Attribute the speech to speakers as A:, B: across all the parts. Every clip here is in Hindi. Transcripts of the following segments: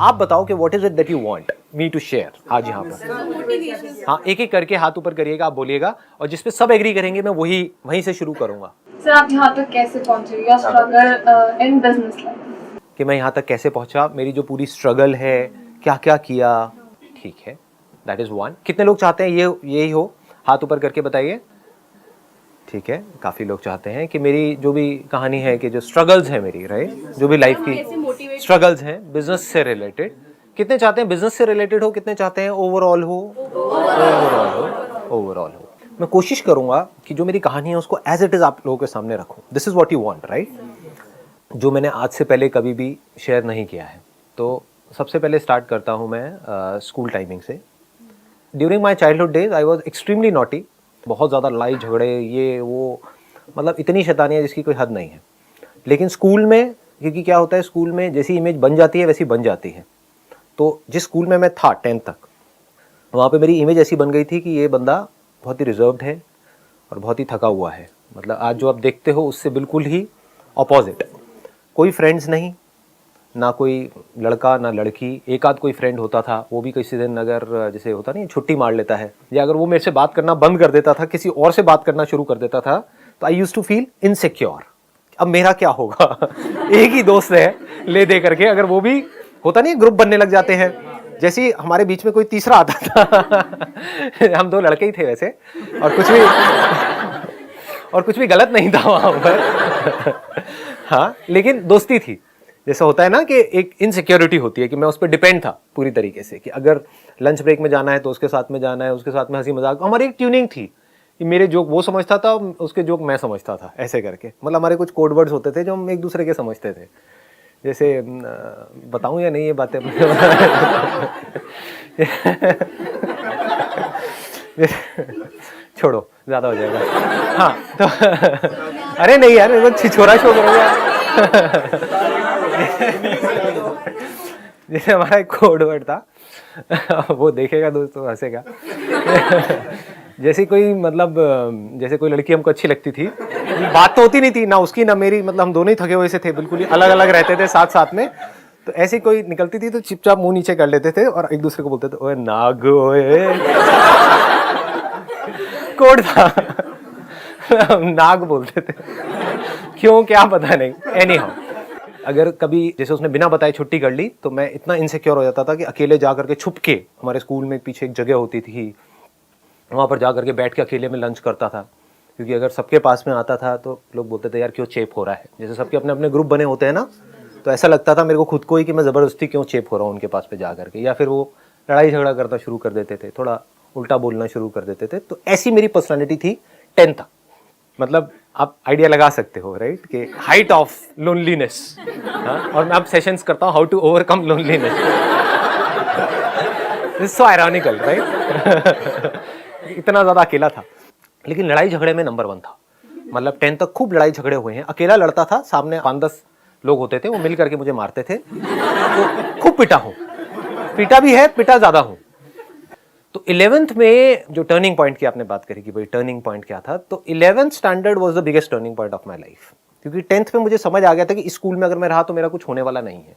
A: आप बताओ कि what is it that you want me to share आज यहाँ पर। हाँ, एक एक करके हाथ ऊपर करिएगा, आप बोलिएगा, और जिसपे सब एग्री करेंगे मैं वहीं से शुरू करूंगा।
B: सर आप यहाँ तक कैसे पहुँचे, your struggle in business life?
A: कि मैं यहाँ तक कैसे पहुँचा, मेरी जो पूरी स्ट्रगल है, क्या क्या किया। ठीक है, दैट इज़ वन। कितने लोग चाहते हैं यही हो, हाथ ऊपर करके बताइए। ठीक है, काफ़ी लोग चाहते हैं कि मेरी जो भी कहानी है, कि जो स्ट्रगल्स है मेरी, राइट, जो भी लाइफ की स्ट्रगल्स हैं बिजनेस से रिलेटेड। कितने चाहते हैं बिजनेस से रिलेटेड हो, कितने चाहते हैं ओवरऑल हो? ओवरऑल हो। मैं कोशिश करूंगा कि जो मेरी कहानी है उसको एज इट इज़ आप लोगों के सामने रखूं। This is what you want, right, जो मैंने आज से पहले कभी भी शेयर नहीं किया है। तो सबसे पहले स्टार्ट करता हूँ मैं स्कूल टाइमिंग से। During my childhood days I was extremely naughty. बहुत ज़्यादा लड़ाई झगड़े, ये वो, मतलब इतनी शैतानियाँ जिसकी कोई हद नहीं है। लेकिन स्कूल में, क्योंकि क्या होता है, स्कूल में जैसी इमेज बन जाती है वैसी बन जाती है। तो जिस स्कूल में मैं था 10th तक, वहाँ पे मेरी इमेज ऐसी बन गई थी कि ये बंदा बहुत ही रिजर्व्ड है और बहुत ही थका हुआ है। मतलब आज जो आप देखते हो उससे बिल्कुल ही ऑपोजिट। कोई फ्रेंड्स नहीं, ना कोई लड़का ना लड़की। एक आध कोई फ्रेंड होता था, वो भी किसी दिन अगर जैसे होता नहीं छुट्टी मार लेता है, या अगर वो मेरे से बात करना बंद कर देता था, किसी और से बात करना शुरू कर देता था, तो I used to feel insecure. अब मेरा क्या होगा? एक ही दोस्त है ले दे करके, अगर वो भी होता नहीं ग्रुप बनने लग जाते हैं, जैसे ही हमारे बीच में कोई तीसरा आता था हम दो लड़के ही थे वैसे, और कुछ भी गलत नहीं था वहां पर हाँ, लेकिन दोस्ती थी। जैसा होता है ना कि एक इनसिक्योरिटी होती है, कि मैं उस पर डिपेंड था पूरी तरीके से, कि अगर लंच ब्रेक में जाना है तो उसके साथ में जाना है, उसके साथ में हंसी मजाक। हमारी एक ट्यूनिंग थी कि मेरे जोक वो समझता था, उसके जोक मैं समझता था, ऐसे करके। मतलब हमारे कुछ कोड वर्ड्स होते थे जो हम एक दूसरे के समझते थे। जैसे बताऊं या नहीं ये बातें? छोड़ो, ज़्यादा हो जाएगा। हाँ तो अरे नहीं यार, वो छिछोरा शो करोगे। जैसे हमारा एक कोड वर्ड था, वो देखेगा दोस्तों हंसेगा। जैसे कोई, मतलब जैसे कोई लड़की हमको अच्छी लगती थी, बात तो होती नहीं थी ना उसकी ना मेरी, मतलब हम दोनों ही थके हुए से थे, बिल्कुल ही अलग अलग रहते थे साथ में। तो ऐसी कोई निकलती थी तो चुपचाप मुंह नीचे कर लेते थे और एक दूसरे को बोलते थे, ओए नाग ओए। कोड था नाग बोलते थे, क्यों क्या पता नहीं। एनी हाउ, अगर कभी जैसे उसने बिना बताए छुट्टी कर ली तो मैं इतना इनसिक्योर हो जाता था कि अकेले जा करके छुप के, हमारे स्कूल में पीछे एक जगह होती थी, वहाँ पर जा करके बैठ के अकेले में लंच करता था। क्योंकि अगर सबके पास में आता था तो लोग बोलते थे यार क्यों चेप हो रहा है। जैसे सबके अपने अपने ग्रुप बने होते हैं ना, तो ऐसा लगता था मेरे को खुद को ही कि मैं ज़बरदस्ती क्यों चेप हो रहा हूँ उनके पास पे जा करके। या फिर वो लड़ाई झगड़ा करना शुरू कर देते थे, थोड़ा उल्टा बोलना शुरू कर देते थे। तो ऐसी मेरी पर्सनैलिटी थी 10th तक। मतलब आप आइडिया लगा सकते हो, राइट, कि हाइट ऑफ लोनलीनेस। और मैं अब सेशंस करता हूँ how to overcome loneliness. It's so ironical, right. इतना ज़्यादा अकेला था, लेकिन लड़ाई झगड़े में नंबर 1 था। मतलब 10th तक खूब लड़ाई झगड़े हुए हैं। अकेला लड़ता था, सामने 5-10 लोग होते थे, वो मिल करके मुझे मारते थे। तो खूब पिटा हूँ, पिटा भी है, पिटा ज़्यादा हूँ। तो 11th में जो टर्निंग पॉइंट की आपने बात करी कि भाई टर्निंग पॉइंट क्या था, तो 11th standard was the biggest turning point of my life. क्योंकि 10th में मुझे समझ आ गया था कि इस स्कूल में अगर मैं रहा तो मेरा कुछ होने वाला नहीं है।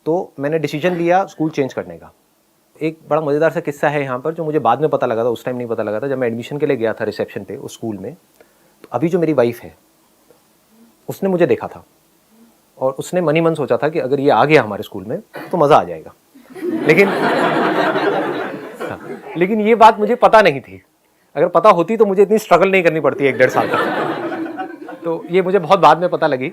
A: तो मैंने डिसीजन लिया स्कूल चेंज करने का। एक बड़ा मज़ेदार सा किस्सा है यहाँ पर, जो मुझे बाद में पता लगा था, उस टाइम नहीं पता लगा था। जब मैं एडमिशन के लिए गया था रिसेप्शन पे उस स्कूल में, तो अभी जो मेरी वाइफ है उसने मुझे देखा था और उसने मन ही मन सोचा था कि अगर ये आ गया हमारे स्कूल में तो मज़ा आ जाएगा। लेकिन ये बात मुझे पता नहीं थी। अगर पता होती तो मुझे इतनी स्ट्रगल नहीं करनी पड़ती 1-1.5 साल तक। तो ये मुझे बहुत बाद में पता लगी।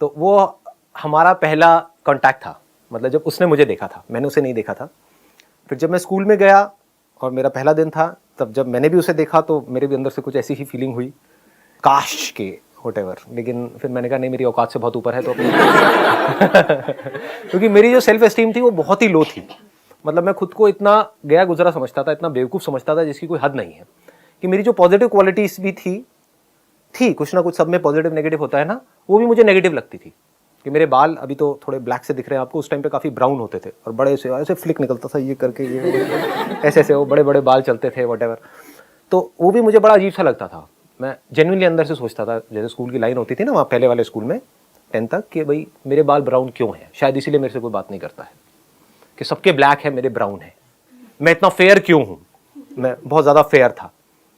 A: तो वो हमारा पहला कांटेक्ट था, मतलब जब उसने मुझे देखा था, मैंने उसे नहीं देखा था। फिर जब मैं स्कूल में गया और मेरा पहला दिन था, तब जब मैंने भी उसे देखा तो मेरे भी अंदर से कुछ ऐसी ही फीलिंग हुई, काश के व्हाटएवर। लेकिन फिर मैंने कहा नहीं, मेरी औकात से बहुत ऊपर है तो क्योंकि मेरी जो सेल्फ एस्टीम थी वो बहुत ही लो थी। मतलब मैं खुद को इतना गया गुजरा समझता था, इतना बेवकूफ़ समझता था जिसकी कोई हद नहीं है। कि मेरी जो पॉजिटिव क्वालिटीज भी थी कुछ ना कुछ, सब में पॉजिटिव नेगेटिव होता है ना, वो भी मुझे नेगेटिव लगती थी। कि मेरे बाल अभी तो थोड़े ब्लैक से दिख रहे हैं आपको, उस टाइम पे काफ़ी ब्राउन होते थे और बड़े से ऐसे फ्लिक निकलता था ये करके, ये ऐसे ऐसे वो बड़े बड़े बाल चलते थे व्हाटएवर। तो वो भी मुझे बड़ा अजीब सा लगता था। मैं जेन्युइनली अंदर से सोचता था, जैसे स्कूल की लाइन होती थी ना वहाँ पहले वाले स्कूल में, 10 तक कि भाई मेरे बाल ब्राउन क्यों हैं, शायद इसीलिए मेरे से कोई बात नहीं करता है, कि सबके ब्लैक है मेरे ब्राउन है, मैं इतना फेयर क्यों हूँ, मैं बहुत ज़्यादा फेयर था,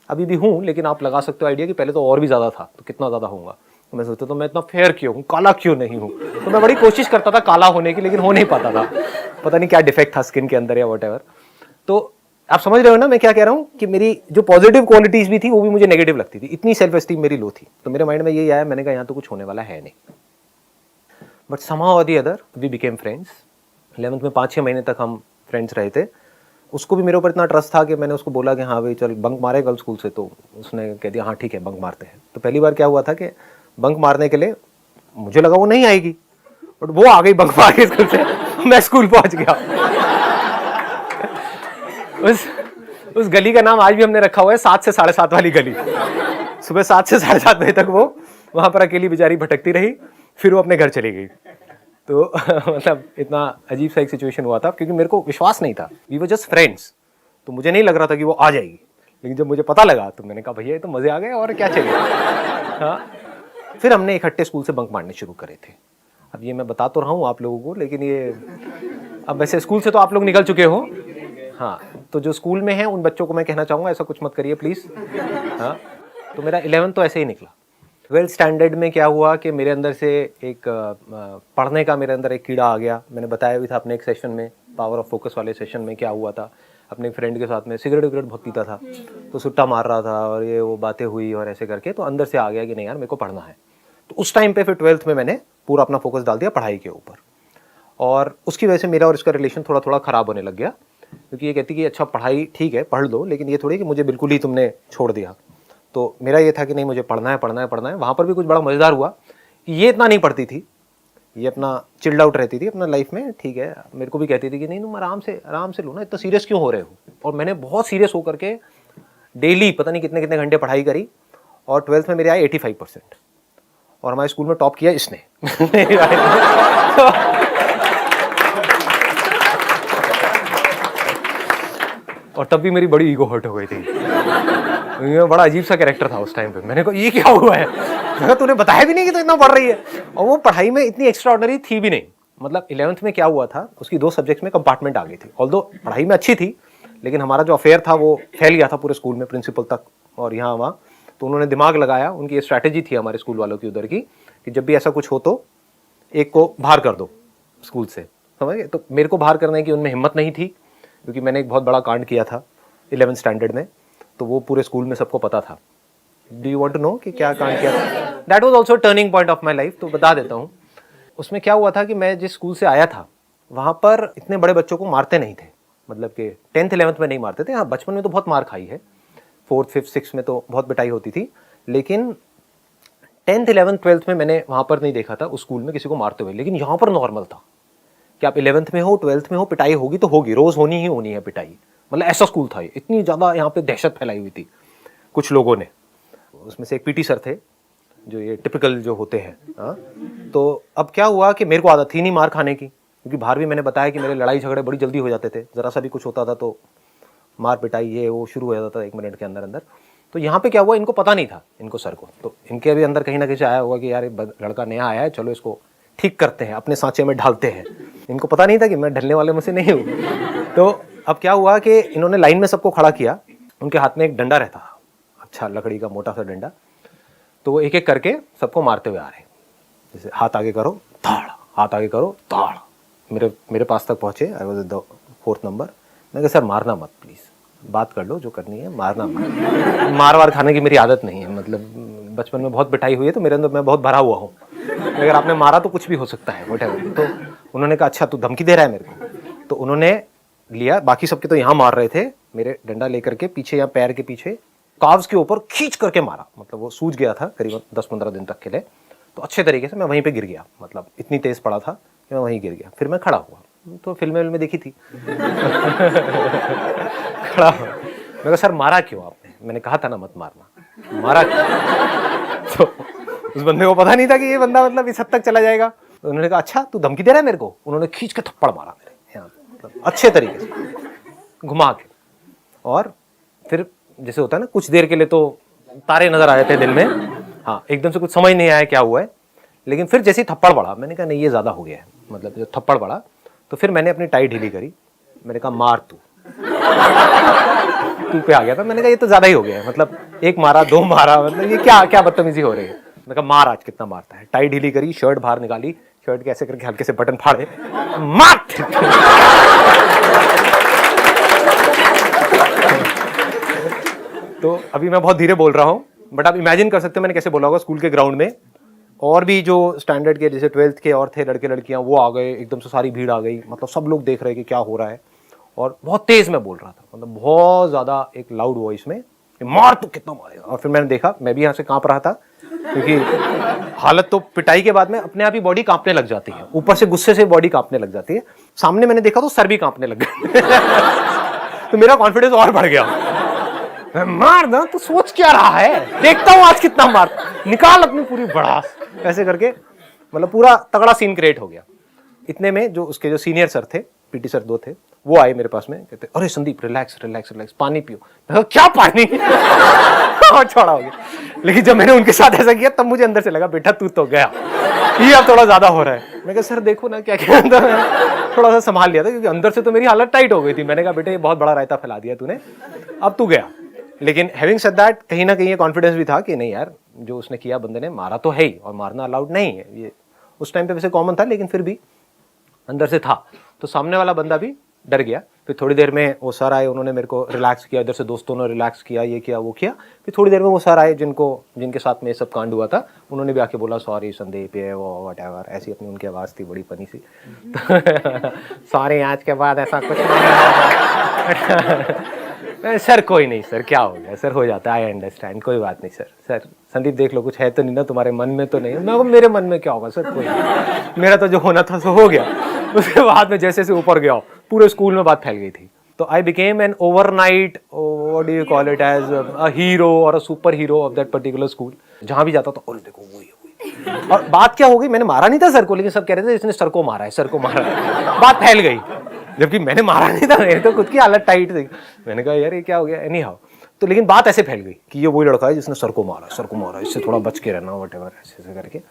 A: अभी भी हूँ, लेकिन आप लगा सकते हो आइडिया कि पहले तो और भी ज़्यादा था, तो कितना ज़्यादा होऊंगा। तो मैं सोचता तो मैं इतना फेयर क्यों हूँ, काला क्यों नहीं हूँ। तो मैं बड़ी कोशिश करता था काला होने की, लेकिन हो नहीं पाता था, पता नहीं क्या डिफेक्ट था स्किन के अंदर या वट एवर। तो आप समझ रहे हो ना मैं क्या कह रहा हूँ, कि मेरी जो पॉजिटिव क्वालिटीज भी थी वो भी मुझे नेगेटिव लगती थी, इतनी सेल्फ एस्टीम मेरी लो थी। तो मेरे माइंड में यही आया, मैंने कहा यहाँ तो कुछ होने वाला है नहीं। But somehow or the other we became friends. 11th में 5-6 महीने तक हम फ्रेंड्स रहे थे। उसको भी मेरे ऊपर इतना ट्रस्ट था कि मैंने उसको बोला कि हाँ भाई चल बंक मारे कल स्कूल से, तो उसने कह दिया हाँ ठीक है बंक मारते हैं। तो पहली बार क्या हुआ था कि बंक मारने के लिए मुझे लगा वो नहीं आएगी, बट वो आ गई बंक मार के स्कूल से, मैं स्कूल पहुंच गया। उस गली का नाम आज भी हमने रखा हुआ है 7 से 7:30 वाली गली। सुबह 7 से 7:30 बजे तक वो वहां पर अकेली बेचारी भटकती रही, फिर वो अपने घर चली गई। तो मतलब इतना अजीब सा एक सिचुएशन हुआ था, क्योंकि मेरे को विश्वास नहीं था, वी वर जस्ट फ्रेंड्स, तो मुझे नहीं लग रहा था कि वो आ जाएगी। लेकिन जब मुझे पता लगा तो मैंने कहा भैया ये तो मजे आ गए, और क्या चाहिए। हाँ, फिर हमने इकट्ठे स्कूल से बंक मारने शुरू करे थे। अब ये मैं बता तो रहा हूँ आप लोगों को, लेकिन ये अब वैसे स्कूल से तो आप लोग निकल चुके हो। हाँ, तो जो स्कूल में है उन बच्चों को मैं कहना चाहूँगा ऐसा कुछ मत करिए प्लीज़। हाँ, तो मेरा 11th तो ऐसे ही निकला। 12th स्टैंडर्ड में क्या हुआ कि मेरे अंदर से एक पढ़ने का मेरे अंदर एक कीड़ा आ गया। मैंने बताया भी था अपने एक सेशन में, पावर ऑफ फोकस वाले सेशन में, क्या हुआ था। अपने फ्रेंड के साथ में सिगरेट विगरेट बहुत पीता था, तो सुट्टा मार रहा था और ये वो बातें हुई और ऐसे करके, तो अंदर से आ गया कि नहीं यार मेरे को पढ़ना है। तो उस टाइम पे फिर 12th में मैंने पूरा अपना फोकस डाल दिया पढ़ाई के ऊपर, और उसकी वजह से मेरा और इसका रिलेशन थोड़ा थोड़ा ख़राब होने लग गया। क्योंकि ये कहती कि अच्छा पढ़ाई ठीक है पढ़ लो, लेकिन ये थोड़ी कि मुझे बिल्कुल ही तुमने छोड़ दिया। तो मेरा ये था कि नहीं मुझे पढ़ना है पढ़ना है पढ़ना है। वहाँ पर भी कुछ बड़ा मज़ेदार हुआ कि ये इतना नहीं पढ़ती थी, ये अपना चिल्ड आउट रहती थी अपना लाइफ में, ठीक है। मेरे को भी कहती थी कि नहीं तुम आराम से लो ना, इतना सीरियस क्यों हो रहे हो। और मैंने बहुत सीरियस होकर के डेली पता नहीं कितने कितने घंटे पढ़ाई करी, और 12th में मेरे आए 85%, और हमारे स्कूल में टॉप किया इसने। और तब भी मेरी बड़ी ईगो हर्ट हो गई थी। ये बड़ा अजीब सा कैरेक्टर था उस टाइम पे। मैंने कहा ये क्या हुआ है, मैंने तूने बताया भी नहीं कि तू इतना पढ़ रही है। और वो पढ़ाई में इतनी एक्स्ट्रा ऑर्डिनरी थी भी नहीं। मतलब 11th में क्या हुआ था, उसकी 2 सब्जेक्ट्स में कंपार्टमेंट आ गई थी। ऑल्दो पढ़ाई में अच्छी थी, लेकिन हमारा जो अफेयर था वो फैल गया था पूरे स्कूल में, प्रिंसिपल तक और यहाँ वहाँ। तो उन्होंने दिमाग लगाया, उनकी ये स्ट्रैटेजी थी हमारे स्कूल वालों की उधर की, कि जब भी ऐसा कुछ हो तो एक को बाहर कर दो स्कूल से, समझ गए। तो मेरे को बाहर करने की उनमें हिम्मत नहीं थी, क्योंकि मैंने एक बहुत बड़ा कांड किया था 11th स्टैंडर्ड में, तो वो पूरे स्कूल में सबको पता था। Do you want to know कि क्या कांड किया था? That was also turning point of my life, तो बता देता हूँ। उसमें क्या हुआ था कि मैं जिस स्कूल से आया था वहाँ पर इतने बड़े बच्चों को मारते नहीं थे, मतलब कि 10th 11th में नहीं मारते थे। हाँ, बचपन में तो बहुत मार खाई है, 4th 5th 6th में तो बहुत पिटाई होती थी, लेकिन 10th 11th 12th में मैंने वहाँ पर नहीं देखा था उस स्कूल में किसी को मारते हुए। लेकिन यहाँ पर नॉर्मल था कि आप 11th में हो 12th में हो, पिटाई होगी तो होगी, रोज होनी ही होनी है पिटाई। मतलब ऐसा स्कूल था ये, इतनी ज़्यादा यहाँ पे दहशत फैलाई हुई थी कुछ लोगों ने। उसमें से एक पीटी सर थे जो ये टिपिकल जो होते हैं। हाँ, तो अब क्या हुआ कि मेरे को आदत थी नहीं मार खाने की, क्योंकि बाहर भी मैंने बताया कि मेरे लड़ाई झगड़े बड़ी जल्दी हो जाते थे, ज़रा सा भी कुछ होता था तो मार पिटाई ये वो शुरू हो जाता था 1 मिनट के अंदर अंदर। तो यहाँ पे क्या हुआ, इनको पता नहीं था, इनको सर को, तो इनके भी अंदर कहीं ना कहीं आया होगा कि यार लड़का नया आया है, चलो इसको ठीक करते हैं, अपने सांचे में ढालते हैं। इनको पता नहीं था कि मैं ढलने वाले मुझसे नहीं हूँ। तो अब क्या हुआ कि इन्होंने लाइन में सबको खड़ा किया, उनके हाथ में एक डंडा रहता था, अच्छा लकड़ी का मोटा सा डंडा। तो वो एक एक करके सबको मारते हुए आ रहे, जैसे हाथ आगे करो ताड़, हाथ आगे करो ताड़। मेरे पास तक पहुँचे, I was the 4th number. मैं कहा सर मारना मत प्लीज़, बात कर लो जो करनी है, मारना मत। मार वार खाने की मेरी आदत नहीं है, मतलब बचपन में बहुत पिटाई हुई है तो मेरे अंदर मैं बहुत भरा हुआ हूँ, अगर आपने मारा तो कुछ भी हो सकता है व्हाटएवर। तो उन्होंने कहा अच्छा तू धमकी दे रहा है मेरे को। तो उन्होंने लिया, बाकी सबके तो यहाँ मार रहे थे, मेरे डंडा लेकर के पीछे या पैर के पीछे काव्स के ऊपर खींच करके मारा। मतलब वो सूज गया था करीबन 10-15 दिन तक के लिए, तो अच्छे तरीके से मैं वहीं पे गिर गया, मतलब इतनी तेज पड़ा था कि मैं वहीं गिर गया। फिर मैं खड़ा हुआ, तो फिल्में देखी थी। खड़ा हुआ, मैं कहा सर मारा क्यों आपने? मैंने कहा था ना मत मारना, मारा क्यों? तो उस बंदे को पता नहीं था कि ये बंदा मतलब इस हद तक चला जाएगा। तो उन्होंने कहा अच्छा तू धमकी दे रहा है मेरे को। उन्होंने खींच के थप्पड़ मारा मेरे यहाँ, मतलब अच्छे तरीके से घुमा के। और फिर जैसे होता है ना, कुछ देर के लिए तो तारे नजर आ जाते हैं दिल में। हाँ, एकदम से कुछ समझ नहीं आया क्या हुआ है, लेकिन फिर जैसे ही थप्पड़ पड़ा मैंने कहा नहीं ये ज़्यादा हो गया है, मतलब जब थप्पड़ पड़ा तो फिर मैंने अपनी टाई ढीली करी, मैंने कहा मार तू तू पे आ गया था। मैंने कहा ये तो ज़्यादा ही हो गया है, मतलब एक मारा दो मारा, मतलब ये क्या क्या बदतमीजी हो रही है। मैंने कहा मार आज कितना मारता है। टाई ढीली करी, शर्ट बाहर निकाली, शर्ट के ऐसे करके हल्के से बटन फाड़े, मार। तो अभी मैं बहुत धीरे बोल रहा हूँ, बट आप इमेजिन कर सकते हो मैंने कैसे बोला होगा स्कूल के ग्राउंड में। और भी जो स्टैंडर्ड के जैसे 12th के और थे लड़के लड़कियां, वो आ गए, एकदम से सारी भीड़ आ गई, मतलब सब लोग देख रहे हैं कि क्या हो रहा है। और बहुत तेज मैं बोल रहा था, मतलब बहुत ज़्यादा एक लाउड वॉइस में, मार तो कितना मारेगा। और फिर मैंने देखा, मैं भी यहाँ से काँप रहा था, क्योंकि हालत तो पिटाई के बाद में अपने आप ही बॉडी कांपने लग जाती है, ऊपर से गुस्से से बॉडी कांपने लग जाती है। सामने मैंने देखा तो सर भी कांपने लग गया। तो मेरा कॉन्फिडेंस और बढ़ गया, मार ना तो सोच क्या रहा है, देखता हूं आज कितना मार, निकाल अपनी पूरी भड़ास, ऐसे करके मतलब पूरा तगड़ा सीन क्रिएट हो गया। इतने में जो उसके जो सीनियर सर थे, पीटी सर 2 थे, वो आए मेरे पास में, कहते अरे संदीप रिलैक्स रिलैक्स रिलैक्स, पानी पियो। मैं क्या पानी। और छोड़ा हो गया। लेकिन जब मैंने उनके साथ ऐसा किया तब मुझे अंदर से लगा बेटा तू तो गया, ये अब थोड़ा ज्यादा हो रहा है। मैं कहा सर देखो ना क्या क्या, थोड़ा सा संभाल लिया था क्योंकि अंदर से तो मेरी हालत टाइट हो गई थी। मैंने कहा बेटा ये बहुत बड़ा रायता फैला दिया तूने, अब तू गया। लेकिन हैविंग सेड दैट, कहीं ना कहीं ये कॉन्फिडेंस भी था कि नहीं यार जो उसने किया, बंदे ने मारा तो है ही, और मारना अलाउड नहीं है, ये उस टाइम पे वैसे कॉमन था, लेकिन फिर भी अंदर से था। तो सामने वाला बंदा भी डर गया। फिर थोड़ी देर में वो सर आए, उन्होंने मेरे को रिलैक्स किया, इधर से दोस्तों ने रिलैक्स किया, ये किया वो किया। फिर थोड़ी देर में वो सर आए जिनके साथ में ये सब कांड हुआ था, उन्होंने भी आके बोला सॉरी संदीप ये वो व्हाटएवर, ऐसी अपनी उनकी आवाज़ थी बड़ी फनी सी। सॉरी आज के बाद ऐसा कुछ नहीं। सर कोई नहीं सर, क्या हो गया सर, हो जाता है, आई अंडरस्टैंड, कोई बात नहीं सर। सर संदीप देख लो कुछ है तो नहीं ना तुम्हारे मन में, तो नहीं। मैं मेरे मन में क्या होगा सर, कोई नहीं, मेरा तो जो होना था सो हो गया। उसके बाद में जैसे जैसे ऊपर गया पूरे स्कूल में बात फैल गई थी। तो I became an overnight, what do you call it, as a hero और a super hero of that particular school. जहां भी जाता था और देखो वही है। और बात क्या हो गई, मैंने मारा नहीं था सर को, लेकिन सब कह रहे थे इसने सर को मारा है, सर को मारा है। बात फैल गई, जबकि मैंने मारा नहीं था, मेरी तो खुद की हालत टाइट थी। मैंने कहा यार ये क्या हो गया, एनी हाउ। तो लेकिन बात ऐसे फैल गई कि ये वही लड़का है जिसने सर को मारा, इससे थोड़ा बच के रहना, व्हाटएवर, ऐसे करके।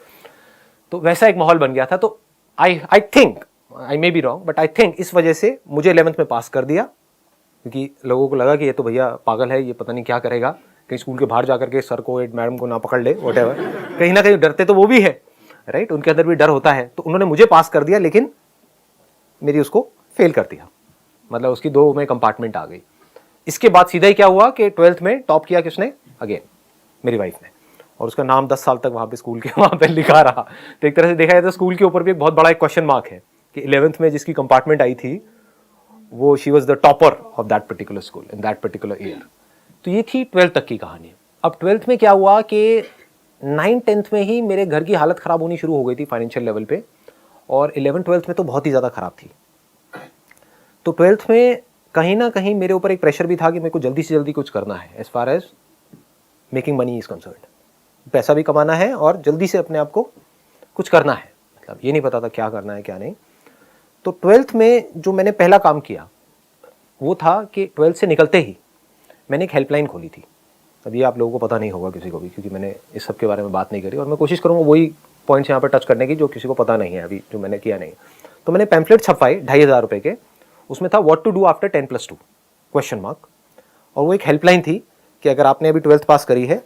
A: तो वैसा एक माहौल बन गया था। तो I think, I may be wrong, but I think इस वजह से मुझे 11th में पास कर दिया, क्योंकि लोगों को लगा कि ये तो भैया पागल है, ये पता नहीं क्या करेगा, कहीं स्कूल के बाहर जाकर के सर को, मैडम को ना पकड़ ले, व्हाटएवर। कहीं ना कहीं डरते तो वो भी है, राइट, उनके अंदर भी डर होता है। तो उन्होंने मुझे पास कर दिया, लेकिन मेरी उसको फेल कर दिया, मतलब उसकी 2 में कंपार्टमेंट आ गई। इसके बाद सीधा ही क्या हुआ कि 12th में टॉप किया किसने, अगेन मेरी वाइफ ने, और उसका नाम 10 साल तक वहाँ पे स्कूल के वहाँ पे लिखा रहा। तो एक तरह से देखा जाए तो स्कूल के ऊपर भी एक बहुत बड़ा एक क्वेश्चन मार्क है कि 11th में जिसकी कंपार्टमेंट आई थी वो she was the topper of that particular school in that particular year. तो ये थी 12th तक की कहानी। अब 12th में क्या हुआ कि 9th-10th में ही मेरे घर की हालत ख़राब होनी शुरू हो गई थी फाइनेंशियल लेवल पे, और 11th-12th में तो बहुत ही ज़्यादा ख़राब थी। तो 12th में कहीं ना कहीं मेरे ऊपर एक प्रेशर भी था कि मेरे को जल्दी से जल्दी कुछ करना है, as far as making money is concerned. पैसा भी कमाना है और जल्दी से अपने आप को कुछ करना है, मतलब ये नहीं पता था क्या करना है क्या नहीं। तो 12th में जो मैंने पहला काम किया वो था कि 12th से निकलते ही मैंने एक हेल्पलाइन खोली थी। अब ये आप लोगों को पता नहीं होगा किसी को भी, क्योंकि मैंने इस सब के बारे में बात नहीं करी, और मैं कोशिश करूँगा वही पॉइंट्स यहाँ पर टच करने की जो किसी को पता नहीं है अभी, जो मैंने किया नहीं। तो मैंने पैम्फलेट छपवाए 2500 रुपये के, उसमें था what to do after 10+2 question mark. और वो एक हेल्पलाइन थी कि अगर आपने अभी 12th पास करी है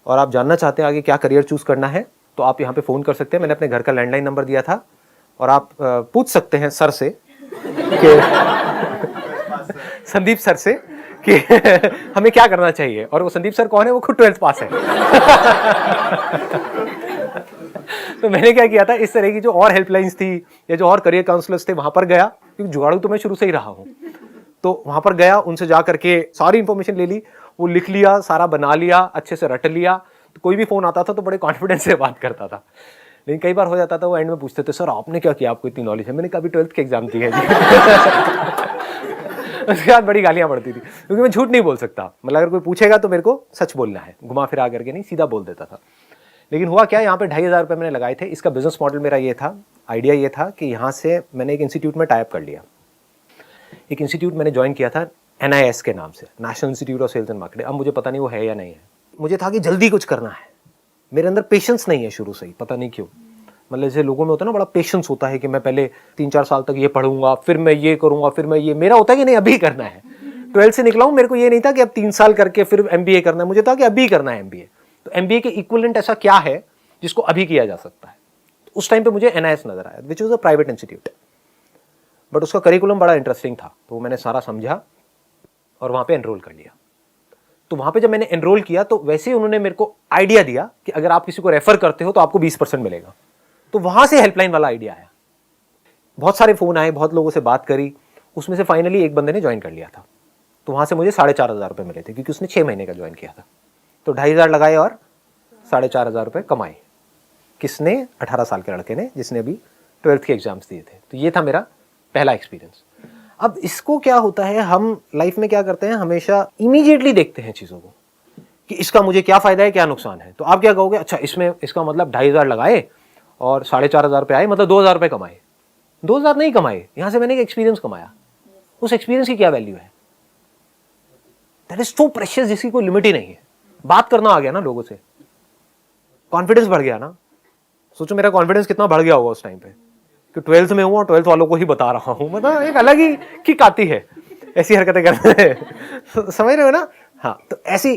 A: और आप जानना चाहते हैं आगे क्या करियर चूज़ करना है, तो आप यहाँ पे फ़ोन कर सकते हैं। मैंने अपने घर का लैंडलाइन नंबर दिया था, और आप पूछ सकते हैं सर से कि संदीप सर से कि हमें क्या करना चाहिए। और वो संदीप सर कौन है, वो खुद 12th पास है। तो मैंने क्या किया था, इस तरह की जो और हेल्पलाइंस थी या जो और करियर काउंसलर्स थे वहाँ पर गया, क्योंकि जुगाड़ू तो मैं शुरू से ही रहा हूँ। तो वहाँ पर गया, उनसे जा करके सारी इंफॉर्मेशन ले ली, वो लिख लिया, सारा बना लिया, अच्छे से रट लिया। तो कोई भी फ़ोन आता था तो बड़े कॉन्फिडेंस से बात करता था। लेकिन कई बार हो जाता था वो एंड में पूछते थे सर आपने क्या किया, आपको इतनी नॉलेज है। मैंने कहा अभी 12th के एग्जाम दिए जी। उसके बाद बड़ी गालियाँ पड़ती थी, क्योंकि मैं झूठ नहीं बोल सकता। मतलब अगर कोई पूछेगा तो मेरे को सच बोलना है, घुमा फिरा करके नहीं, सीधा बोल देता था। लेकिन हुआ क्या, यहाँ पे 2500 रुपये मैंने लगाए थे। इसका बिजनेस मॉडल मेरा ये था, आइडिया ये था कि यहाँ से मैंने एक इंस्टीट्यूट में टाइप कर लिया। एक इंस्टीट्यूट मैंने ज्वाइन किया था NIS के नाम से, National Institute of Sales and Marketing. अब मुझे पता नहीं वो है या नहीं है। मुझे था कि जल्दी कुछ करना है, मेरे अंदर पेशेंस नहीं है शुरू से ही, पता नहीं क्यों। मतलब जैसे लोगों में होता है ना, बड़ा पेशेंस होता है कि मैं पहले 3-4 साल तक ये पढ़ूंगा, फिर मैं ये करूंगा, फिर मैं ये, मेरा होता है कि नहीं अभी करना है। 12th से निकला हूं, मेरे को ये नहीं था कि अब 3 साल करके फिर MBA करना है, मुझे था कि अभी करना है MBA। तो MBA के इक्विवेलेंट ऐसा क्या है जिसको अभी किया जा सकता है? तो उस टाइम पे मुझे NIS नजर आया, which was a private institute, but उसका करिकुलम बड़ा इंटरेस्टिंग था, तो मैंने सारा समझा और वहां पे एनरोल कर लिया। तो वहां पे जब मैंने एनरोल किया तो वैसे ही उन्होंने मेरे को आइडिया दिया कि अगर आप किसी को रेफर करते हो तो आपको 20% मिलेगा। तो वहां से हेल्पलाइन वाला आइडिया आया। बहुत सारे फोन आए, बहुत लोगों से बात करी, उसमें से फाइनली एक बंदे ने ज्वाइन कर लिया था। तो वहां से मुझे 4,500 रुपये मिले थे, क्योंकि उसने 6 महीने का ज्वाइन किया था। तो 2,500 लगाए और 4,500 रुपये कमाए। किसने? 18 साल के लड़के ने, जिसने अभी 12th के एग्जाम्स दिए थे। तो ये था मेरा पहला एक्सपीरियंस। अब इसको क्या होता है, हम लाइफ में क्या करते हैं, हमेशा इमीडिएटली देखते हैं चीज़ों को कि इसका मुझे क्या फ़ायदा है, क्या नुकसान है। तो आप क्या कहोगे, अच्छा इसमें इसका मतलब 2,500 लगाए और 4,500 रुपये आए, मतलब 2,000 रुपये कमाए। 2,000 नहीं कमाए, यहाँ से मैंने एक एक्सपीरियंस कमाया। उस एक्सपीरियंस की क्या वैल्यू है? दैट इज सो प्रेशियस, जिसकी कोई लिमिट ही नहीं है। बात करना आ गया ना लोगों से, कॉन्फिडेंस बढ़ गया ना। सोचो मेरा कॉन्फिडेंस कितना बढ़ गया होगा उस टाइम पे कि 12th में हूँ और 12th वालों को ही बता रहा हूँ। मतलब एक अलग ही किक आती है ऐसी हरकतें करने में। समझ रहे हो ना? हाँ, तो ऐसी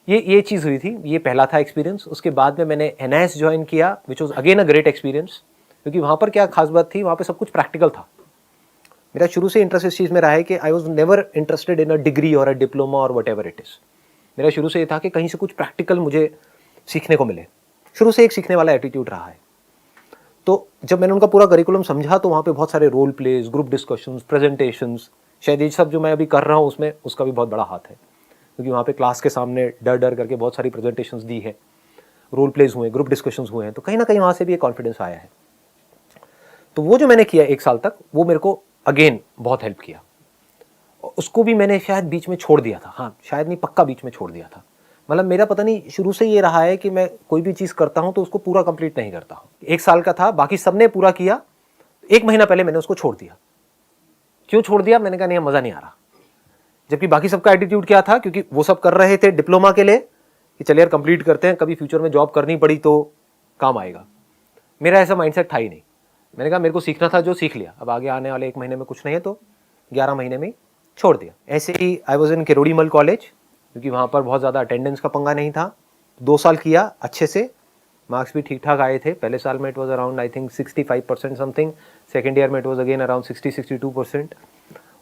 A: ये चीज़ हुई थी। ये पहला था एक्सपीरियंस। उसके बाद में मैंने NIS ज्वाइन किया, which was again a great experience, क्योंकि वहाँ पर क्या खास बात थी, वहाँ पर सब कुछ प्रैक्टिकल था। मेरा शुरू से इंटरेस्ट इस चीज़ में रहा है कि I was never interested in a degree और अ डिप्लोमा और वट एवर इट इज़। मेरा शुरू से ये था कि कहीं से कुछ प्रैक्टिकल मुझे सीखने को मिले। शुरू से एक सीखने वाला एटीट्यूड रहा है। तो जब मैंने उनका पूरा करिकुलम समझा तो वहाँ पे बहुत सारे role plays, group discussions, presentations, शायद ये सब जो मैं अभी कर रहा हूँ उसमें उसका भी बहुत बड़ा हाथ है, क्योंकि वहाँ पे क्लास के सामने डर डर करके बहुत सारी प्रेजेंटेशंस दी है, रोल प्लेज हुए, ग्रुप डिस्कशंस हुए हैं। तो कहीं ना कहीं वहाँ से भी एक कॉन्फिडेंस आया है। तो वो जो मैंने किया 1 साल तक, वो मेरे को अगेन बहुत हेल्प किया। उसको भी मैंने शायद बीच में छोड़ दिया था, हाँ शायद नहीं, पक्का बीच में छोड़ दिया था। मतलब मेरा पता नहीं, शुरू से ये रहा है कि मैं कोई भी चीज़ करता हूँ तो उसको पूरा कंप्लीट नहीं करता हूँ। 1 साल का था, बाकी सबने पूरा किया, 1 महीना पहले मैंने उसको छोड़ दिया। क्यों छोड़ दिया? मैंने कहा नहीं, मज़ा नहीं आ रहा। जबकि बाकी सबका एटीट्यूड क्या था, क्योंकि वो सब कर रहे थे डिप्लोमा के लिए कि चलिए यार कंप्लीट करते हैं, कभी फ्यूचर में जॉब करनी पड़ी तो काम आएगा। मेरा ऐसा माइंडसेट था ही नहीं। मैंने कहा मेरे को सीखना था, जो सीख लिया, अब आगे आने वाले 1 महीने में कुछ नहीं है, तो 11 महीने में छोड़ दिया। ऐसे ही I was in Kirorimal college, क्योंकि वहाँ पर बहुत ज़्यादा अटेंडेंस का पंगा नहीं था। 2 साल किया अच्छे से, मार्क्स भी ठीक ठाक आए थे। पहले साल में it was around I think 65% something, second year में इट वॉज अगेन अराउंड 60-62%।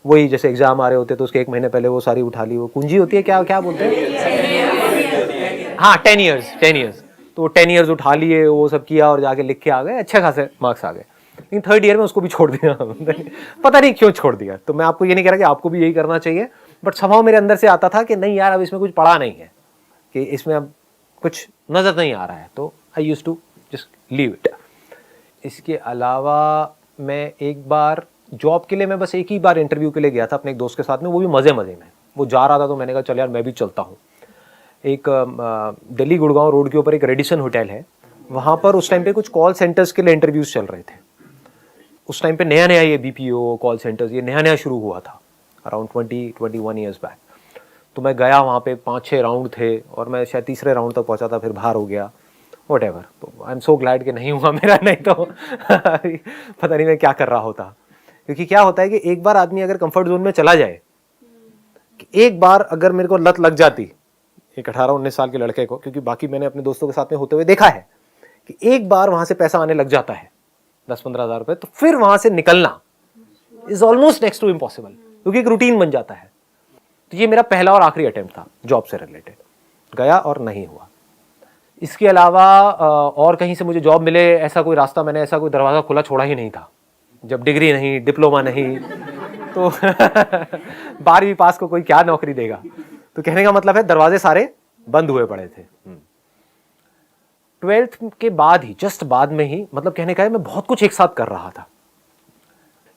A: वही जैसे एग्जाम आ रहे होते तो उसके 1 महीने पहले वो सारी उठा ली, वो कुंजी होती है, क्या क्या बोलते हैं, हाँ 10 ईयर्स। तो वो 10 ईयर्स उठा लिए, वो सब किया और जाके लिख के आ गए, अच्छे खासे मार्क्स आ गए। लेकिन 3rd ईयर में उसको भी छोड़ दिया। पता नहीं क्यों छोड़ दिया। तो मैं आपको ये नहीं कह रहा कि आपको भी यही करना चाहिए, बट स्वभाव मेरे अंदर से आता था कि नहीं यार, अब इसमें कुछ पड़ा नहीं है, कि इसमें अब कुछ नज़र नहीं आ रहा है, तो I used to just leave it. इसके अलावा मैं एक बार जॉब के लिए, मैं बस एक ही बार इंटरव्यू के लिए गया था अपने एक दोस्त के साथ में, वो भी मज़े में। वो जा रहा था तो मैंने कहा चल यार मैं भी चलता हूँ। एक दिल्ली गुड़गांव रोड के ऊपर एक रेडिसन होटल है, वहाँ पर उस टाइम पे कुछ कॉल सेंटर्स के लिए इंटरव्यूज़ चल रहे थे। उस टाइम पे नया ये BPO कॉल सेंटर्स ये नया शुरू हुआ था, अराउंड 20-21 ईयर्स बैक। तो मैं गया, वहाँ पे 5-6 राउंड थे और मैं शायद 3रे राउंड तक पहुँचा था, फिर बाहर हो गया, वट एवर। तो आई एम सो ग्लैड कि नहीं हुआ मेरा, नहीं तो पता नहीं मैं क्या कर रहा होता। क्योंकि क्या होता है कि एक बार आदमी अगर कंफर्ट जोन में चला जाए, कि एक बार अगर मेरे को लत लग जाती एक 18-19 साल के लड़के को, क्योंकि बाकी मैंने अपने दोस्तों के साथ में होते हुए देखा है कि एक बार वहाँ से पैसा आने लग जाता है 10-15 हज़ार रुपये, तो फिर वहाँ से निकलना is almost next to impossible, क्योंकि एक रूटीन बन जाता है। तो ये मेरा पहला और आखिरी अटेम्प्ट था जॉब से रिलेटेड, गया और नहीं हुआ। इसके अलावा और कहीं से मुझे जॉब मिले ऐसा कोई रास्ता, मैंने ऐसा कोई दरवाज़ा खुला छोड़ा ही नहीं था। जब डिग्री नहीं, डिप्लोमा नहीं, तो 12वीं पास को कोई क्या नौकरी देगा। तो कहने का मतलब है दरवाजे सारे बंद हुए पड़े थे। 12th के बाद ही, जस्ट बाद में ही, मतलब कहने का है मैं बहुत कुछ एक साथ कर रहा था।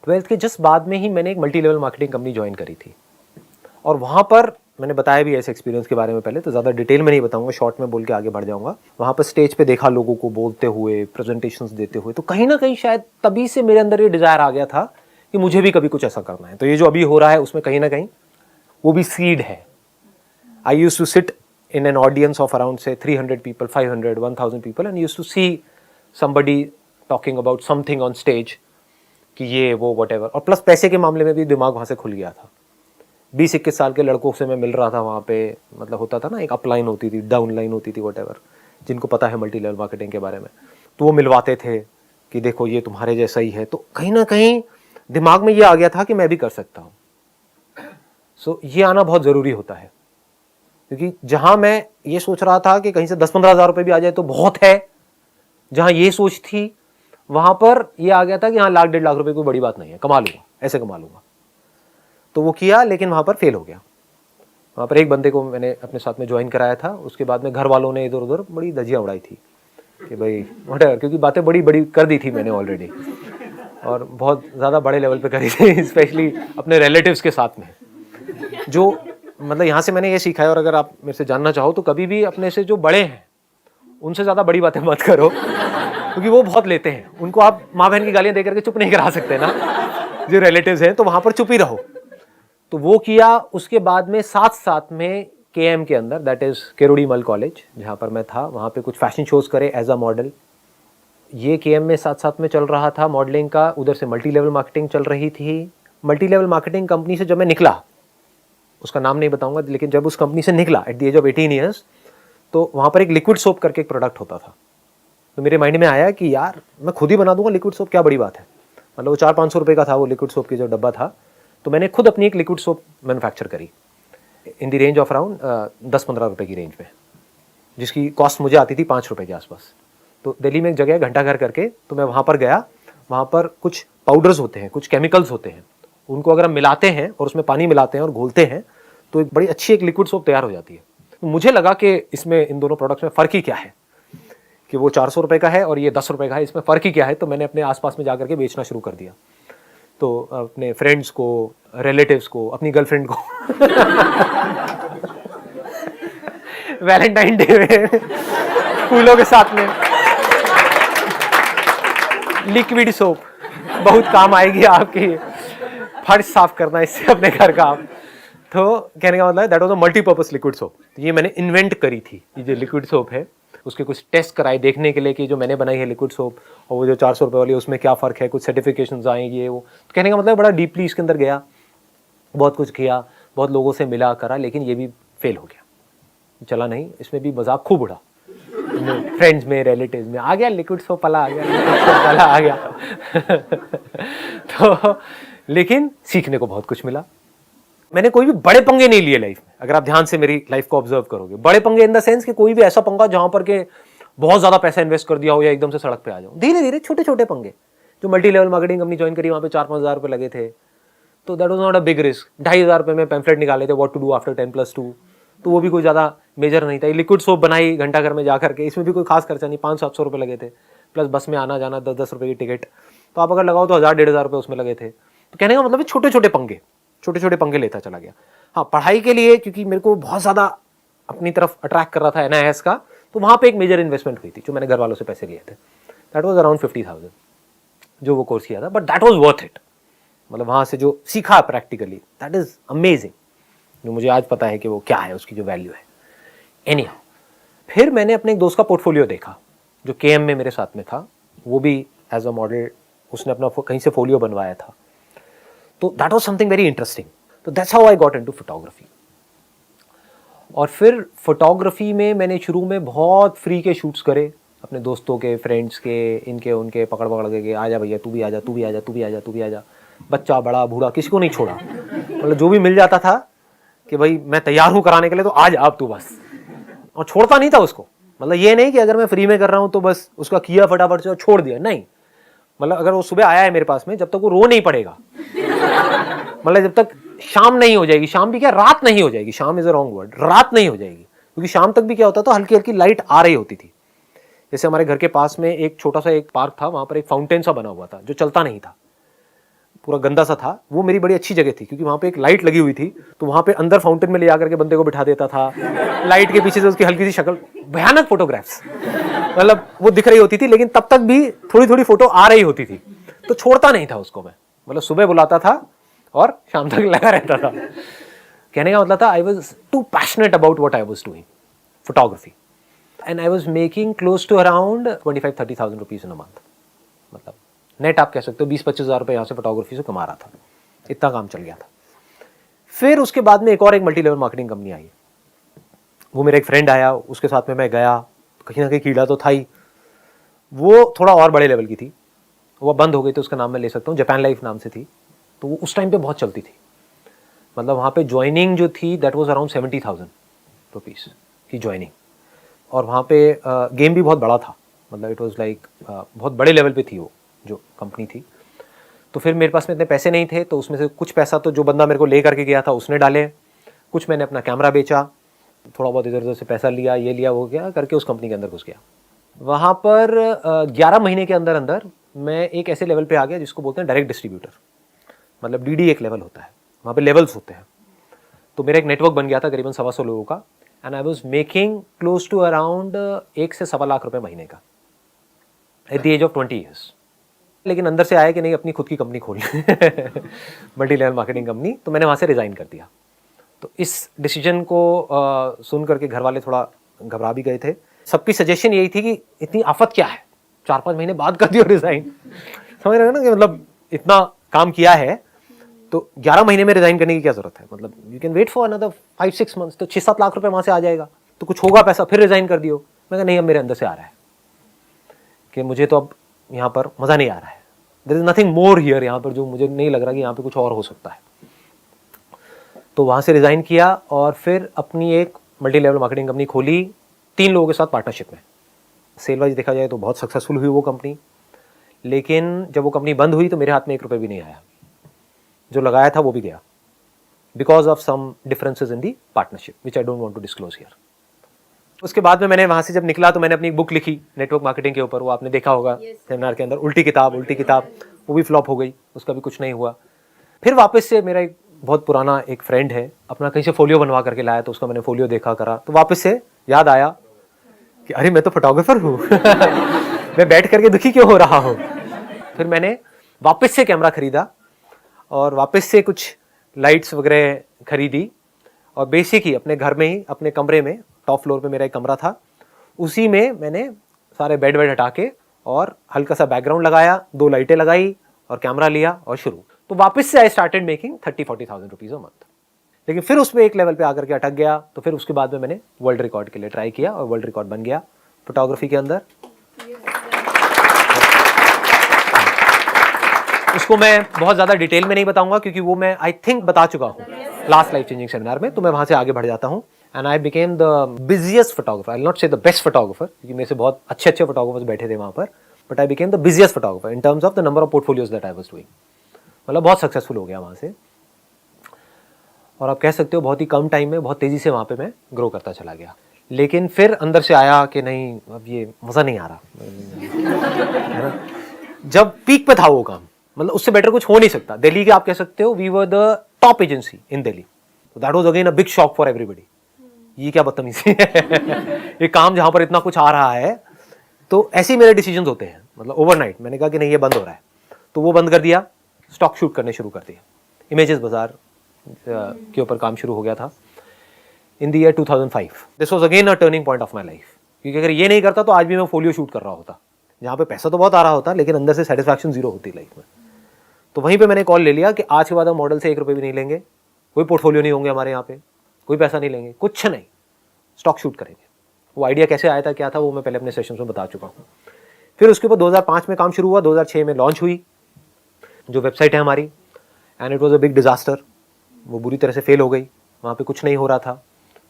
A: 12th के जस्ट बाद में ही मैंने एक multi level marketing company join करी थी, और वहाँ पर मैंने बताया भी ऐसे एक्सपीरियंस के बारे में पहले, तो ज़्यादा डिटेल में नहीं बताऊंगा, शॉर्ट में बोल के आगे बढ़ जाऊंगा। वहाँ पर स्टेज पे देखा लोगों को बोलते हुए, प्रेजेंटेशंस देते हुए, तो कहीं ना कहीं शायद तभी से मेरे अंदर ये डिज़ायर आ गया था कि मुझे भी कभी कुछ ऐसा करना है। तो ये जो अभी हो रहा है उसमें कहीं ना कहीं वो भी सीड है। I used to sit in an audience of around say 300 people, 500, 1000 people, and used to see somebody talking about something on stage कि ये वो वट और प्लस पैसे के मामले में भी दिमाग वहाँ से खुल गया था। 20-21 साल के लड़कों से मैं मिल रहा था वहाँ पे, मतलब होता था ना, एक अप लाइन होती थी, डाउन लाइन होती थी, वट जिनको पता है मल्टी लेवल मार्केटिंग के बारे में, तो वो मिलवाते थे कि देखो ये तुम्हारे जैसा ही है। तो कहीं ना कहीं दिमाग में ये आ गया था कि मैं भी कर सकता हूँ। सो ये आना बहुत ज़रूरी होता है, क्योंकि जहाँ मैं ये सोच रहा था कि कहीं से 10-15 हज़ार रुपये भी आ जाए तो बहुत है, जहाँ ये सोच थी वहाँ पर ये आ गया था कि हाँ 1-1.5 लाख रुपये कोई बड़ी बात नहीं है, कमा लूँगा, ऐसे कमा लूँगा। तो वो किया, लेकिन वहाँ पर फेल हो गया। वहाँ पर एक बंदे को मैंने अपने साथ में ज्वाइन कराया था, उसके बाद में घर वालों ने इधर उधर बड़ी धज्जियाँ उड़ाई थी कि भाई वटेवर, क्योंकि बातें बड़ी बड़ी कर दी थी मैंने ऑलरेडी, और बहुत ज़्यादा बड़े लेवल पे करी थी, स्पेशली अपने रिलेटिव्स के साथ में। जो मतलब यहाँ से मैंने ये सीखा है, और अगर आप मेरे से जानना चाहो तो कभी भी अपने से जो बड़े हैं उनसे ज़्यादा बड़ी बातें मत करो, क्योंकि वो बहुत लेते हैं। उनको आप माँ बहन की गालियाँ दे करके चुप नहीं करा सकते ना, जो रिलेटिव्स हैं, तो वहाँ पर चुप ही रहो। तो वो किया। उसके बाद में साथ में KM के अंदर, दैट इज़ केरोड़ी मल कॉलेज, जहाँ पर मैं था, वहाँ पे कुछ फैशन शोज़ करे एज अ मॉडल। ये KM में साथ में चल रहा था मॉडलिंग का, उधर से मल्टी लेवल मार्केटिंग चल रही थी। मल्टी लेवल मार्केटिंग कंपनी से जब मैं निकला, उसका नाम नहीं बताऊंगा, लेकिन जब उस कंपनी से निकला at the age of 18 years, तो वहाँ पर एक लिक्विड सोप करके एक प्रोडक्ट होता था। तो मेरे माइंड में आया कि यार मैं खुद ही बना दूंगा लिक्विड सोप, क्या बड़ी बात है। मतलब वो 400-500 रुपये का था वो लिक्विड सोप की जो डब्बा था, तो मैंने खुद अपनी एक लिक्विड सोप मैन्युफैक्चर करी in the range of around 10-15 रुपये की रेंज में, जिसकी कॉस्ट मुझे आती थी 5 रुपये के आसपास। तो दिल्ली में एक जगह घंटा घर करके, तो मैं वहाँ पर गया। वहाँ पर कुछ पाउडर्स होते हैं, कुछ केमिकल्स होते हैं, उनको अगर हम मिलाते हैं और उसमें पानी मिलाते हैं और घोलते हैं तो एक बड़ी अच्छी एक लिक्विड सोप तैयार हो जाती है। तो मुझे लगा कि इसमें इन दोनों प्रोडक्ट्स में फ़र्क ही क्या है, कि वो 400 रुपये का है और ये 10 रुपये का है, इसमें फ़र्क ही क्या है। तो मैंने अपने आसपास में जाकर के बेचना शुरू कर दिया। तो अपने फ्रेंड्स को, रिलेटिव्स को, अपनी गर्लफ्रेंड को वैलेंटाइन डे में फूलों के साथ में लिक्विड सोप बहुत काम आएगी आपकी, फर्श साफ करना इससे अपने घर का आप। तो कहने का मतलब है that was a multipurpose liquid soap. ये मैंने इन्वेंट करी थी, ये जो लिक्विड सोप है उसके कुछ टेस्ट कराए देखने के लिए कि जो मैंने बनाई है लिक्विड सोप और वो जो 400 रुपये वाली उसमें क्या फ़र्क है, कुछ सर्टिफिकेशंस आएंगे ये वो। तो कहने का मतलब बड़ा डीपली इसके अंदर गया, बहुत कुछ किया, बहुत लोगों से मिला करा, लेकिन ये भी फेल हो गया, चला नहीं। इसमें भी मजाक खूब उड़ा, फ्रेंड्स में, रिलेटिव्स में, आ गया लिक्विड सोप वाला, आ गया लिक्विड सोप वाला आ गया। तो लेकिन सीखने को बहुत कुछ मिला। मैंने कोई भी बड़े पंगे नहीं लिए लाइफ में। अगर आप ध्यान से मेरी लाइफ को ऑब्जर्व करोगे, बड़े पंगे इन द सेंस कि कोई भी ऐसा पंगा जहां पर के बहुत ज्यादा पैसा इन्वेस्ट कर दिया हो या एकदम से सड़क पे आ जाओ। धीरे धीरे छोटे छोटे पंगे। जो multi level marketing company join करी, वहां पे 4-5 हज़ार रुपये लगे थे, तो that was not a big risk. 2,500 रुपये में पैम्फलेट निकाले थे, व्हाट टू डू आफ्टर 10+2, तो वो भी कोई ज्यादा मेजर नहीं था। लिक्विड सोप बनाई घंटा घर में जाकर के, इसमें भी कोई खास खर्चा नहीं, 500-700 रुपये लगे थे, प्लस बस में आना जाना 10-10 रुपये की टिकट, तो आप अगर लगाओ तो 1,000-1,500 रुपये उसमें लगे थे। तो कहने का मतलब छोटे छोटे पंगे लेता चला गया। हाँ, पढ़ाई के लिए क्योंकि मेरे को बहुत ज़्यादा अपनी तरफ अट्रैक्ट कर रहा था NIS का, तो वहाँ पे एक मेजर इन्वेस्टमेंट हुई थी जो मैंने घर वालों से पैसे लिए थे। दैट वाज अराउंड 50,000 जो वो कोर्स किया था, but that was worth it. मतलब वहाँ से जो सीखा प्रैक्टिकली, दैट इज़ अमेजिंग, जो मुझे आज पता है कि वो क्या है, उसकी जो वैल्यू है। एनीहाउ, फिर मैंने अपने एक दोस्त का पोर्टफोलियो देखा जो KM में मेरे साथ में था, वो भी एज अ मॉडल, उसने अपना कहीं से फोलियो बनवाया था। तो that was something very interesting. तो that's how I got into photography. और फिर फोटोग्राफी में मैंने शुरू में बहुत फ्री के शूट्स करे, अपने दोस्तों के, फ्रेंड्स के, इनके उनके, पकड़ के आजा भैया, तू भी आजा, तू भी आजा, तू भी आजा, तू भी आजा, बच्चा बड़ा बूढ़ा किसी को नहीं छोड़ा। मतलब जो भी मिल जाता था कि भाई मैं तैयार हूँ कराने के लिए, तो आज आप तू बस, और छोड़ता नहीं था उसको। मतलब ये नहीं कि अगर मैं फ्री में कर रहा हूँ तो बस उसका किया फटाफट से और छोड़ दिया, नहीं। मतलब अगर वो सुबह आया है मेरे पास में, जब तक वो रो नहीं पड़ेगा, मतलब जब तक शाम नहीं हो जाएगी, शाम भी क्या, रात नहीं हो जाएगी, शाम इज अ रॉन्ग वर्ड, रात नहीं हो जाएगी, क्योंकि शाम तक भी क्या होता था, हल्की हल्की लाइट आ रही होती थी। जैसे हमारे घर के पास में एक छोटा सा एक पार्क था, वहां पर एक फाउंटेन सा बना हुआ था जो चलता नहीं था, पूरा गंदा सा था। वो मेरी बड़ी अच्छी जगह थी क्योंकि वहां पे एक लाइट लगी हुई थी, तो वहां पे अंदर फाउंटेन में ले जाकर के बंदे को बिठा देता था, लाइट के पीछे से उसकी हल्की सी शक्ल, भयानक फोटोग्राफ्स, मतलब वो दिख रही होती थी, लेकिन तब तक भी थोड़ी थोड़ी फोटो आ रही होती थी, तो छोड़ता नहीं था उसको मैं। मतलब सुबह बुलाता था और शाम तक लगा रहता था। कहने का मतलब था I was too passionate about what I was doing photography, and I was making close to around 25,000-30,000 rupees in a month मतलब नेट आप कह सकते हो 20-25 हज़ार रुपये यहाँ से फोटोग्राफी से कमा रहा था, इतना काम चल गया था। फिर उसके बाद में एक और मल्टी लेवल मार्केटिंग कंपनी आई, वो मेरा एक फ्रेंड आया, उसके साथ में मैं गया, कहीं ना कहीं कीड़ा तो था ही। वो थोड़ा और बड़े लेवल की थी, वो बंद हो गई तो उसका नाम मैं ले सकता हूँ, जापान लाइफ नाम से थी। तो वो उस टाइम पे बहुत चलती थी, मतलब वहाँ पे ज्वाइनिंग जो थी दैट वाज अराउंड 70,000 रुपीज़ की ज्वाइनिंग, और वहाँ पे गेम भी बहुत बड़ा था, मतलब इट वाज लाइक बहुत बड़े लेवल पे थी वो जो कंपनी थी। तो फिर मेरे पास में इतने पैसे नहीं थे, तो उसमें से कुछ पैसा तो जो बंदा मेरे को ले करके गया था उसने डाले, कुछ मैंने अपना कैमरा बेचा, थोड़ा बहुत इधर उधर से पैसा लिया, ये लिया वो गया करके उस कंपनी के अंदर घुस गया। वहाँ पर 11 महीने के अंदर अंदर मैं एक ऐसे लेवल पे आ गया जिसको बोलते हैं डायरेक्ट डिस्ट्रीब्यूटर, मतलब डीडी एक लेवल होता है, वहाँ पे लेवल्स होते हैं। तो मेरा एक नेटवर्क बन गया था करीबन 125 लोगों का, and I was making close to around 1 से 1.25 लाख रुपए महीने का at the age of 20 years. लेकिन अंदर से आया कि नहीं अपनी खुद की कंपनी खोलनी मल्टी लेवल मार्केटिंग कंपनी, तो मैंने वहाँ से रिज़ाइन कर दिया। तो इस डिसीजन को सुन करके घर वाले थोड़ा घबरा भी गए थे। सबकी सजेशन यही थी कि इतनी आफत क्या है, 4-5 महीने बाद कर दियो रिज़ाइन, समझ रहे हो ना कि मतलब इतना काम किया है तो 11 महीने में रिज़ाइन करने की क्या ज़रूरत है, मतलब you can wait for another 5-6 months, तो 6-7 लाख रुपए वहाँ से आ जाएगा, तो कुछ होगा पैसा, फिर रिज़ाइन कर दियो। मैं कहा नहीं, अब मेरे अंदर से आ रहा है कि मुझे तो अब यहाँ पर मज़ा नहीं आ रहा है, there is nothing more here, यहाँ पर जो मुझे नहीं लग रहा कि यहाँ पे कुछ और हो सकता है। तो वहाँ से रिज़ाइन किया और फिर अपनी एक मल्टी लेवल मार्केटिंग कंपनी खोली 3 लोगों के साथ पार्टनरशिप में। सेल वाइज देखा जाए तो बहुत सक्सेसफुल हुई वो कंपनी, लेकिन जब वो कंपनी बंद हुई तो मेरे हाथ में 1 रुपये भी नहीं आया, जो लगाया था वो भी गया, because of some differences in the partnership which I don't want to disclose here. उसके बाद में मैंने वहाँ से जब निकला तो मैंने अपनी बुक लिखी नेटवर्क मार्केटिंग के ऊपर, वो आपने देखा होगा सेमिनार के अंदर, उल्टी किताब, वो भी फ्लॉप हो गई, उसका भी कुछ नहीं हुआ। फिर वापस से मेरा एक बहुत पुराना एक फ्रेंड है, अपना कहीं से फोलियो बनवा करके लाया, तो उसका मैंने फोलियो देखा करा, तो वापस से याद आया कि अरे मैं तो फोटोग्राफर हूँ मैं बैठ करके दुखी क्यों हो रहा हूँ। फिर मैंने वापस से कैमरा खरीदा और वापस से कुछ लाइट्स वगैरह खरीदी, और बेसिक ही अपने घर में ही अपने कमरे में, टॉप फ्लोर पे मेरा एक कमरा था, उसी में मैंने सारे बेड हटा के और हल्का सा बैकग्राउंड लगाया, 2 लाइटें लगाई और कैमरा लिया और शुरू। तो वापस से I started making 30-40,000 rupees a month. लेकिन फिर उसमें एक लेवल पे आकर के अटक गया, तो फिर उसके बाद में मैंने वर्ल्ड रिकॉर्ड के लिए ट्राई किया और वर्ल्ड रिकॉर्ड बन गया फोटोग्राफी के अंदर। उसको मैं बहुत ज़्यादा डिटेल में नहीं बताऊंगा क्योंकि वो मैं आई थिंक बता चुका हूँ लास्ट लाइफ चेंजिंग सेमिनार में, तो मैं वहाँ से आगे बढ़ जाता हूँ। And I became the busiest photographer, I will not से द बेस्ट फोटोग्राफर क्योंकि मेरे से बहुत अच्छे फोटोग्राफर्स बैठे थे वहाँ पर, but I became the busiest photographer in terms of the number of portfolios that I was doing. मतलब बहुत सक्सेसफुल हो गया वहाँ से, और आप कह सकते हो बहुत ही कम टाइम में बहुत तेज़ी से वहाँ पे मैं ग्रो करता चला गया। लेकिन फिर अंदर से आया कि नहीं, अब ये मज़ा नहीं आ रहा है ना? जब पीक पे था वो काम, मतलब उससे बेटर कुछ हो नहीं सकता। दिल्ली के आप कह सकते हो we were the top agency in Delhi, that was again a big shock for everybody. ये क्या बदतमीजी है ये काम जहाँ पर इतना कुछ आ रहा है। तो ऐसे ही मेरे डिसीजंस होते हैं, मतलब ओवरनाइट मैंने कहा कि नहीं ये बंद हो रहा है, तो वो बंद कर दिया, स्टॉक शूट करने शुरू कर दिया। इमेजेस बाजार के ऊपर काम शुरू हो गया था in the year 2005। This was again a turning point of my life, क्योंकि अगर ये नहीं करता तो आज भी मैं फोलियो शूट कर रहा होता, जहाँ पे पैसा तो बहुत आ रहा होता लेकिन अंदर से सेटिस्फैक्शन जीरो होती लाइफ में। तो वहीं पे मैंने कॉल ले लिया कि आज के बाद हम मॉडल से 1 रुपये भी नहीं लेंगे, कोई पोर्टफोलियो नहीं होंगे हमारे यहाँ पे, कोई पैसा नहीं लेंगे, कुछ नहीं, स्टॉक शूट करेंगे। वो आइडिया कैसे आया था क्या था वो मैं पहले अपने सेशंस में बता चुका हूँ। फिर उसके ऊपर 2005 में काम शुरू हुआ, 2006 में लॉन्च हुई जो वेबसाइट है हमारी, and it was a big disaster. वो बुरी तरह से फेल हो गई, वहाँ पे कुछ नहीं हो रहा था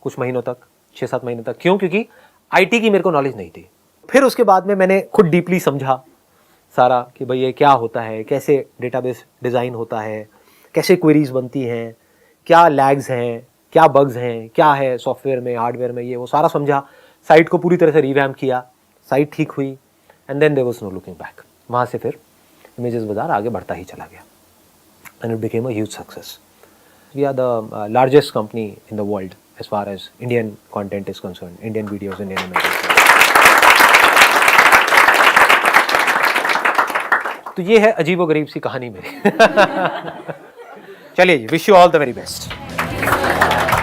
A: कुछ महीनों तक, 6-7 महीने तक। क्यों? क्योंकि आईटी की मेरे को नॉलेज नहीं थी। फिर उसके बाद में मैंने खुद डीपली समझा सारा कि भाई ये क्या होता है, कैसे डेटाबेस डिज़ाइन होता है, कैसे क्वेरीज बनती हैं, क्या लैग्स हैं, क्या बग्स हैं, क्या है सॉफ्टवेयर में हार्डवेयर में, ये वो सारा समझा। साइट को पूरी तरह से रिवैम्प किया, साइट ठीक हुई, and then there was no looking back. वहाँ से फिर इमेजेस बाजार आगे बढ़ता ही चला गया and it became a huge success. We are the largest company in the world as far as Indian content is concern, Indian videos, Indian images. तो ये है अजीबोगरीब सी कहानी मेरी चलिए जी, wish you all the very best,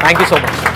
A: thank you so much.